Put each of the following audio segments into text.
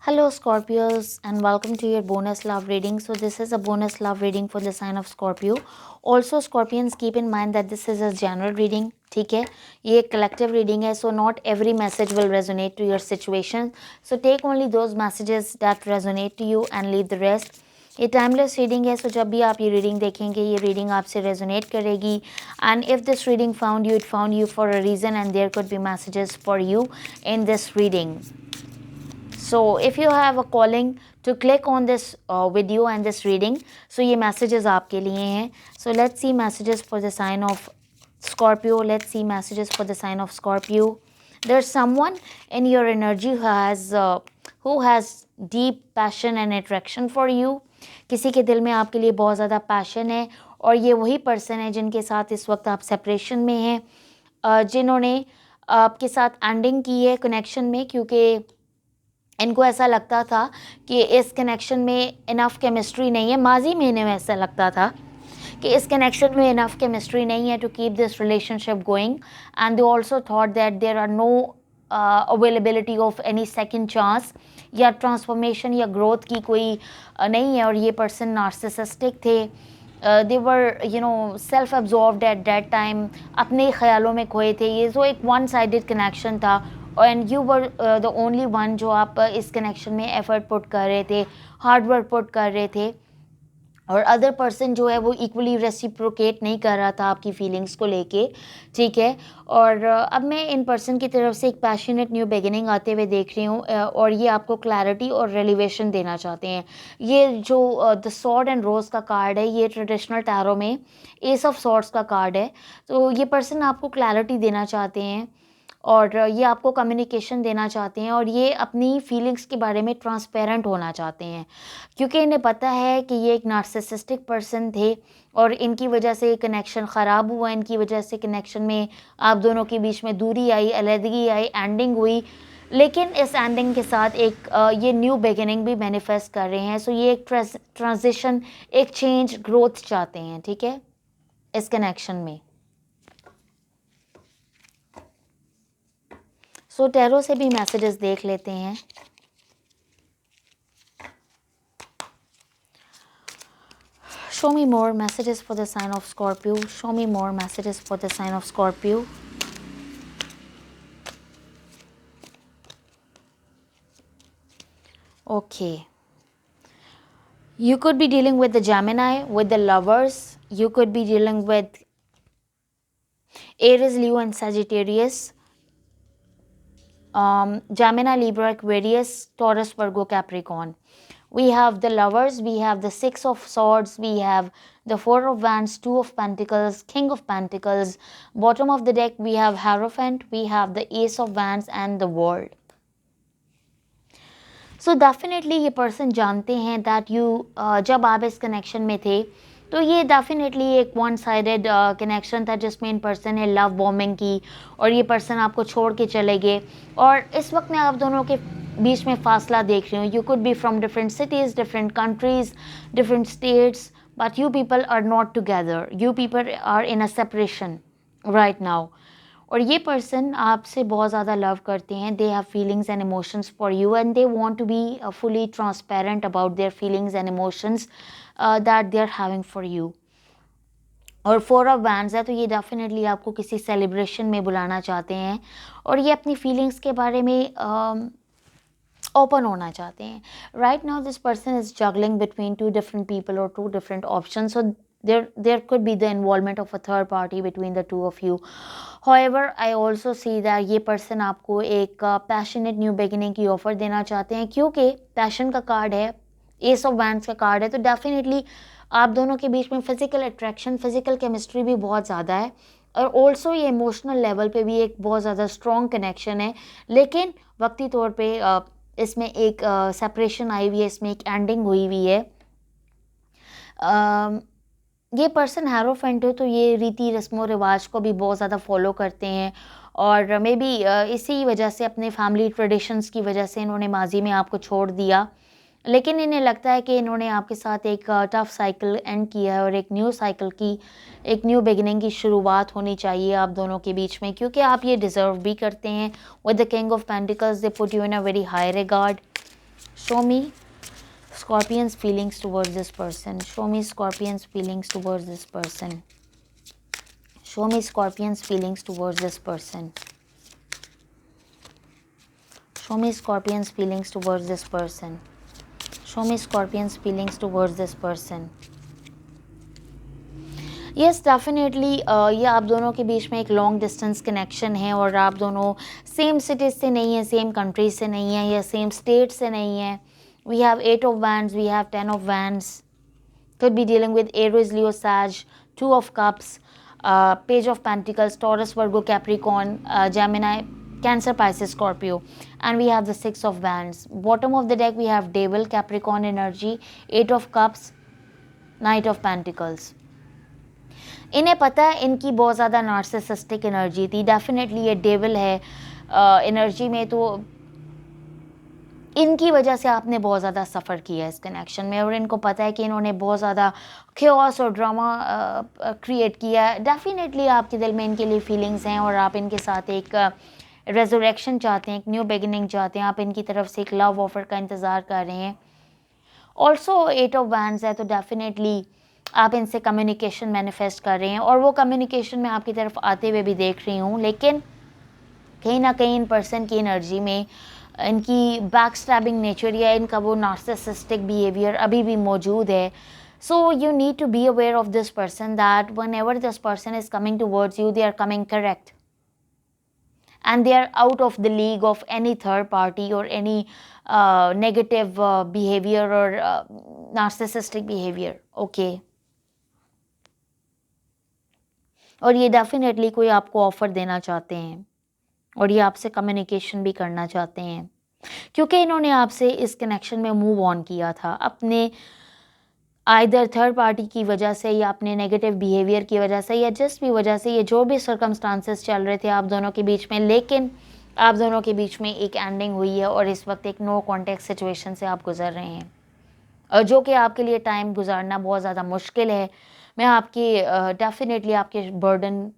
Hello Scorpios and welcome to your bonus love reading. So this is a bonus love reading for the sign of Scorpio. Also Scorpions, keep in mind that this is a general reading. ठीक है, ये collective reading है, so not every message will resonate to your situation. So take only those messages that resonate to you and leave the rest. ये timeless reading है, सो जब भी आप ये रीडिंग देखेंगे ये रीडिंग आपसे रेजोनेट करेगी. And if this reading found you, it found you for a reason and there could be messages for you in this reading. So if you have a calling to click on this video and this reading, so ये messages आपके लिए हैं. So let's see messages for the sign of Scorpio. Let's see messages for the sign of Scorpio. There's someone in your energy who has deep passion and attraction for you. किसी के दिल में आपके लिए बहुत ज़्यादा पैशन है और ये वही पर्सन है जिनके साथ इस वक्त आप सेपरेशन में हैं, जिन्होंने आपके साथ एंडिंग की है कनेक्शन में, क्योंकि इनको ऐसा लगता था कि इस कनेक्शन में इनफ केमिस्ट्री नहीं है. माजी में इन्हें ऐसा लगता था कि इस कनेक्शन में इनफ केमिस्ट्री नहीं है to keep this relationship going, and they also thought that there are no availability of any second chance या ट्रांसफॉर्मेशन या ग्रोथ की कोई नहीं है. और ये पर्सन नार्सिसिस्टिक थे. They were self absorbed at that time, अपने ख्यालों में खोए थे. ये जो एक वन साइडेड कनेक्शन था and you were the only one जो आप इस कनेक्शन में एफर्ट पुट कर रहे थे, हार्ड वर्क पुट कर रहे थे, और अदर पर्सन जो है वो इक्वली रेसिप्रोकेट नहीं कर रहा था आपकी फीलिंग्स को लेके. ठीक है, और अब मैं इन पर्सन की तरफ से एक पैशनेट न्यू बिगिनिंग आते हुए देख रही हूँ, और ये आपको क्लैरिटी और रेलिवेशन देना चाहते हैं. ये जो द सॉर्ड एंड रोज़ का कार्ड है, ये ट्रेडिशनल टैरो में एस ऑफ सॉर्ड्स का कार्ड है. तो ये पर्सन आपको क्लैरिटी देना चाहते हैं और ये आपको कम्युनिकेशन देना चाहते हैं, और ये अपनी फीलिंग्स के बारे में ट्रांसपेरेंट होना चाहते हैं, क्योंकि इन्हें पता है कि ये एक नार्सिसिस्टिक पर्सन थे और इनकी वजह से कनेक्शन ख़राब हुआ. इनकी वजह से कनेक्शन में आप दोनों के बीच में दूरी आई, अलहदगी आई, एंडिंग हुई. लेकिन इस एंडिंग के साथ एक ये न्यू बिगिनिंग भी मैनिफेस्ट कर रहे हैं. सो ये एक ट्रांजिशन, एक चेंज, ग्रोथ चाहते हैं. ठीक है, इस कनेक्शन में. सो टैरो से भी मैसेजेस देख लेते हैं. Show me more messages for the sign of Scorpio. Show me more messages for the sign of Scorpio. Okay. You could be dealing with the Gemini, with the lovers. You could be dealing with Aries, Leo and Sagittarius. Gemini, Libra, Aquarius, Taurus, Virgo, Capricorn. We have the lovers, we have the Six of Swords, we have the Four of Wands, Two of Pentacles, King of Pentacles. Bottom of the deck we have Hierophant, we have the Ace of Wands and the World. So definitely ये person जानते हैं that you जब आप इस connection में थे तो ये डेफिनेटली एक वन साइडेड कनेक्शन था जिसमें इन पर्सन ने लव बॉम्बिंग की और ये पर्सन आपको छोड़ के चले गए. और इस वक्त मैं आप दोनों के बीच में फासला देख रही हूँ. You could be from different cities, different countries, different states, but you people are not together. You people are in a separation right now. और ये पर्सन आपसे बहुत ज़्यादा लव करते हैं. They have feelings and emotions for you and they want to be fully transparent about their feelings and emotions that they are having for you. और four of wands है तो ये डेफिनेटली आपको किसी सेलिब्रेशन में बुलाना चाहते हैं और ये अपनी फीलिंग्स के बारे में ओपन होना चाहते हैं. Right now this person is juggling between two different people और two different option. So there could be the involvement of a third party between the two of you. However, I also see that ये person आपको एक passionate new beginning की offer देना चाहते हैं, क्योंकि passion का कार्ड है, एस ऑफ वैंड्स का कार्ड है. तो डेफिनेटली आप दोनों के बीच में फिजिकल अट्रैक्शन, फिजिकल केमिस्ट्री भी बहुत ज़्यादा है और ऑल्सो ये इमोशनल लेवल पे भी एक बहुत ज़्यादा स्ट्रॉन्ग कनेक्शन है. लेकिन वक्ती तौर पे इसमें एक सेपरेशन आई हुई है, इसमें एक एंडिंग हुई हुई है. ये पर्सन हैरोफेंट हो तो ये रीति रस्मों रिवाज को भी बहुत ज़्यादा फॉलो करते हैं और मे बी इसी वजह से, अपने फैमिली ट्रेडिशंस की वजह से इन्होंने माजी में आपको छोड़ दिया. लेकिन इन्हें लगता है कि इन्होंने आपके साथ एक टफ साइकिल एंड किया है और एक न्यू साइकिल की, एक न्यू बिगिनिंग की शुरुआत होनी चाहिए आप दोनों के बीच में, क्योंकि आप ये डिज़र्व भी करते हैं. With the king of pentacles they put you in a very high regard. Show me Scorpion's feelings towards this person. Show me Scorpion's feelings towards this person. Show me Scorpion's feelings towards this person. Show me Scorpion's feelings towards this person. Show me Scorpion's feelings towards this person. Yes, definitely ये आप दोनों के बीच में एक long distance connection है और आप दोनों सेम सिटीज से नहीं है, सेम कंट्री से नहीं है या सेम स्टेट से नहीं है. We have 8 of Wands, we have 10 of Wands. Could be dealing with Aries, Leo, Sag, 2 of Cups, Page of Pentacles, Taurus, Virgo, Capricorn, Gemini, Cancer, Pisces, Scorpio. And we have the 6 of Wands. Bottom of the deck we have Devil, Capricorn energy, 8 of Cups, Knight of Pentacles. इन्हें पता है इनकी बहुत ज़्यादा narcissistic energy थी. Definitely ये devil है energy में, तो इनकी वजह से आपने बहुत ज़्यादा सफ़र किया है इस कनेक्शन में और इनको पता है कि इन्होंने बहुत ज़्यादा ख्योस और ड्रामा क्रिएट किया है. डेफिनेटली आपके दिल में इनके लिए फीलिंग्स हैं और आप इनके साथ एक रेजरेक्शन चाहते हैं, एक न्यू बिगिनिंग चाहते हैं. आप इनकी तरफ से एक लव ऑफर का इंतज़ार कर रहे हैं. ऑल्सो 8 ऑफ वैंड्स है, तो डेफिनेटली आप इनसे कम्युनिकेशन मैनिफेस्ट कर रहे हैं और वो कम्युनिकेशन मैं आपकी तरफ आते हुए भी देख रही हूँ. लेकिन कहीं ना कहीं इन पर्सन की एनर्जी में इनकी बैक स्टैबिंग नेचर या इनका वो नार्सिसिस्टिक बिहेवियर अभी भी मौजूद है. So you need to be aware of this person that whenever this person is coming towards you, they are coming correct and they are out of the league of any third party or any negative behavior or narcissistic behavior. Okay. और ये definitely कोई आपको offer देना चाहते हैं और ये आपसे कम्युनिकेशन भी करना चाहते हैं क्योंकि इन्होंने आपसे इस कनेक्शन में मूव ऑन किया था अपने आइदर थर्ड पार्टी की वजह से या अपने नेगेटिव बिहेवियर की वजह से या जिस भी वजह से, ये जो भी सर्कमस्टांसेस चल रहे थे आप दोनों के बीच में, लेकिन आप दोनों के बीच में एक एंडिंग हुई है और इस वक्त एक नो कॉन्टेक्ट सिचुएशन से आप गुजर रहे हैं और जो कि आपके लिए टाइम गुजारना बहुत ज़्यादा मुश्किल है. मैं आपकी डेफिनेटली आपके बर्डन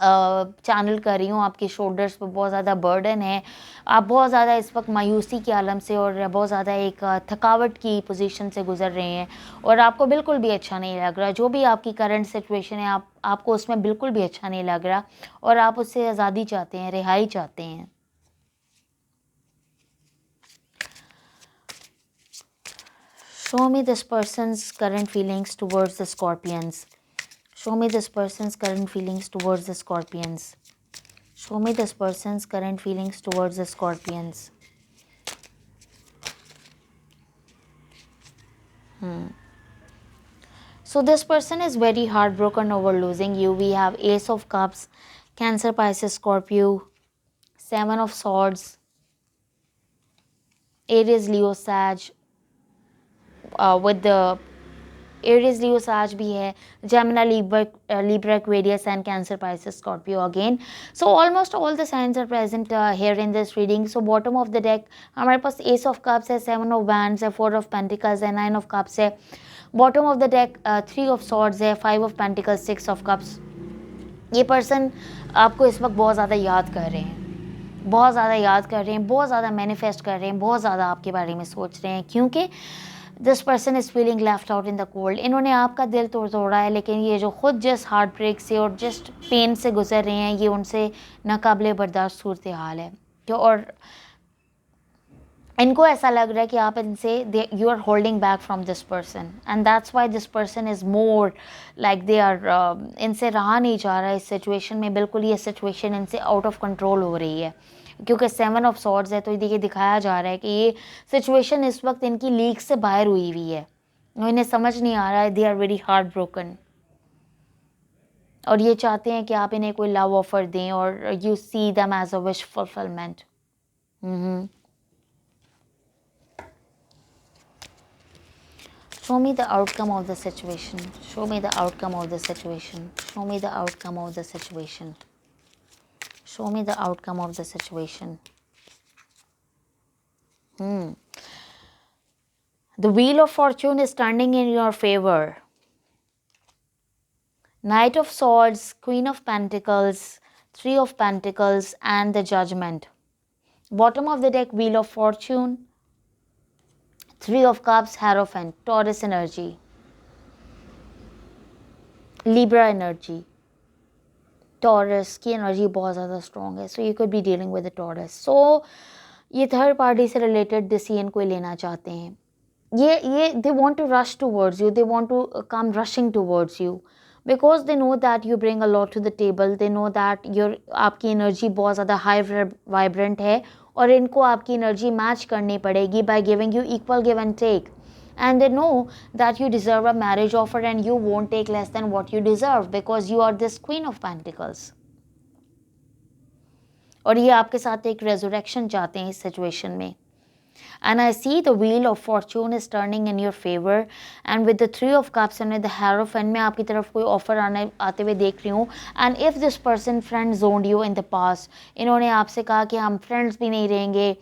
चैनल कर रही हूँ, आपके शोल्डर्स पे बहुत ज़्यादा बर्डन है. आप बहुत ज़्यादा इस वक्त मायूसी के आलम से और बहुत ज़्यादा एक थकावट की पोजीशन से गुजर रहे हैं और आपको बिल्कुल भी अच्छा नहीं लग रहा. जो भी आपकी करंट सिचुएशन है आपको उसमें बिल्कुल भी अच्छा नहीं लग रहा और आप उससे आज़ादी चाहते हैं, रिहाई चाहते हैं. Show me this person's current feelings towards the Scorpions. Show me this person's current feelings towards the Scorpions. Show me this person's current feelings towards the Scorpions. So this person is very heartbroken over losing you. We have Ace of Cups, Cancer, Pisces, Scorpio, 7 of Swords, Aries, Leo, Sag, with the Aries, Leo, Sag भी है, Gemini, Libra, Aquarius and Cancer, Pisces, Scorpio again. So almost all the signs are present here in this reading. So bottom of the deck हमारे पास Ace of Cups है, 7 of Wands है, 4 of Pentacles है, 9 of Cups है. Bottom of the deck 3 of Swords है, 5 of Pentacles, 6 of Cups. ये person आपको इस वक्त बहुत ज़्यादा याद कर रहे हैं, बहुत ज़्यादा याद कर रहे हैं, बहुत ज़्यादा मैनिफेस्ट कर रहे हैं, बहुत ज़्यादा आपके बारे में सोच रहे हैं क्योंकि this person is feeling left out in the cold. इन्होंने आपका दिल तोड़ा है लेकिन ये जो खुद जस्ट हार्ट ब्रेक से और जस्ट पेन से गुजर रहे हैं, ये उनसे नाकाबिले बर्दाश्त सूरत हाल है. तो और इनको ऐसा लग रहा है कि आप इनसे you are holding back from this person and that's why this person is more like they are इनसे रहा नहीं जा रहा है इस सिचुएशन में. बिल्कुल ये सिचुएशन इनसे आउट ऑफ कंट्रोल हो रही है क्योंकि 7 ऑफ सॉर्ड्स है, तो ये दिखाया जा रहा है कि ये सिचुएशन इस वक्त इनकी लीक से बाहर हुई हुई है. इन्हें समझ नहीं आ रहा है, they are very heartbroken और ये चाहते हैं कि आप इन्हें कोई लव ऑफर दें और you see them as a wish fulfilment. Show me the outcome of the situation. Show me the outcome of the situation. Show me the outcome of the situation. Show me the outcome of the situation. The Wheel of Fortune is turning in your favor. Knight of Swords, Queen of Pentacles, 3 of Pentacles and the Judgment. Bottom of the deck, Wheel of Fortune, 3 of Cups, Hierophant, Taurus energy, Libra energy. Taurus की energy बहुत ज़्यादा strong है, so you could be dealing with the Taurus. So ये third party से related decision कोई लेना चाहते हैं. ये they want to rush towards you, they want to come rushing towards you because they know that you bring a lot to the table. They know that your आपकी energy बहुत ज़्यादा high vibrant है और इनको आपकी energy match करनी पड़ेगी by giving you equal give and take. And they know that you deserve a marriage offer and you won't take less than what you deserve because you are this Queen of Pentacles. और ये आपके साथ एक resurrection चाहते हैं इस situation में. And I see the wheel of fortune is turning in your favor and with the 3 of cups and with the Hierophant मैं आपकी तरफ कोई ऑफर आते हुए देख रही हूँ. And if this person friend zoned you in the past, इन्होंने आपसे कहा कि हम फ्रेंड्स भी नहीं रहेंगे,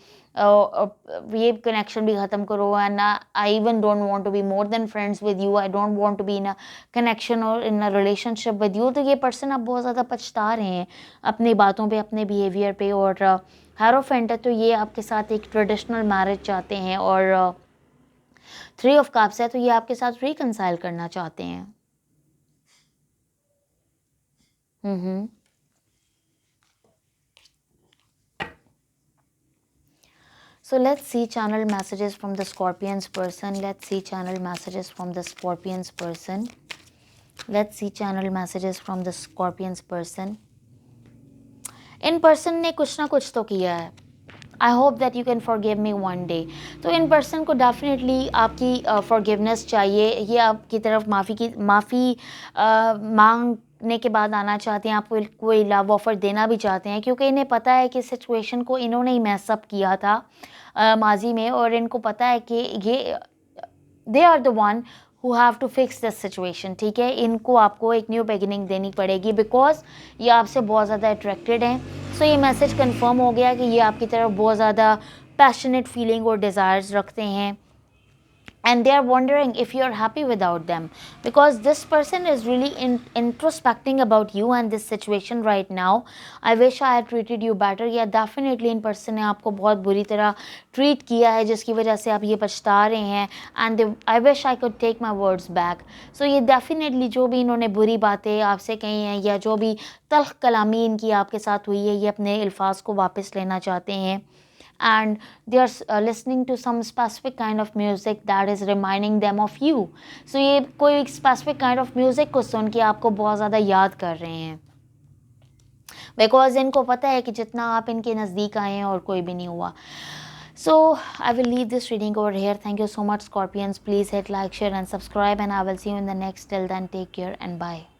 ये कनेक्शन भी ख़त्म करो, and I even don't want to be more than friends with you, I don't want to be in a connection और in a relationship with you. तो ये पर्सन अब बहुत ज़्यादा पछता रहे हैं अपनी बातों पे, अपने बिहेवियर पे. और हेरोफेंट है तो ये आपके साथ एक ट्रेडिशनल मैरिज चाहते हैं. और 3 ऑफ कप्स है तो ये आपके साथ रिकंसाइल करना चाहते हैं. So let's see channel messages from the Scorpion's person. Let's see channel messages from the Scorpion's person. Let's see channel messages from the Scorpion's person. In person ने कुछ ना कुछ तो किया है. I hope that you can forgive me one day. तो in person को definitely आपकी फॉरगिवनेस चाहिए. ये आपकी तरफ माफ़ी मांगने के बाद आना चाहते हैं. आपको कोई लव ऑफर देना भी चाहते हैं क्योंकि इन्हें पता है कि सिचुएशन को इन्होंने ही मैसअप किया था माजी में. और इनको पता है कि ये they are the one who have to fix this situation. ठीक है, इनको आपको एक न्यू बिगिनिंग देनी पड़ेगी बिकॉज ये आपसे बहुत ज़्यादा अट्रैक्टेड हैं. सो ये मैसेज कंफर्म हो गया कि ये आपकी तरफ बहुत ज़्यादा पैशनेट फीलिंग और डिज़ायर्स रखते हैं. And they are wondering if you are happy without them because this person is really introspecting about you and this situation right now. I wish I had treated you better. Yeah, definitely in person ने आपको बहुत बुरी तरह treat किया है जिसकी वजह से आप ये पछता रहे हैं. And I wish I could take my words back. So ये definitely जो भी इन्होंने बुरी बातें आपसे कही हैं या जो भी तल्ख कलामी इनकी आपके साथ हुई है, ये अपने अल्फाज को वापस लेना चाहते हैं. And they are listening to some specific kind of music that is reminding them of you. So ये कोई specific kind of music को सुन के आपको बहुत ज़्यादा याद कर रहे हैं because इनको पता है कि जितना आप इनके नज़दीक आए हैं और कोई भी नहीं हुआ. So I will leave this reading over here. Thank you so much, Scorpions. Please hit like, share and subscribe and I will see you in the next. Till then, take care and bye.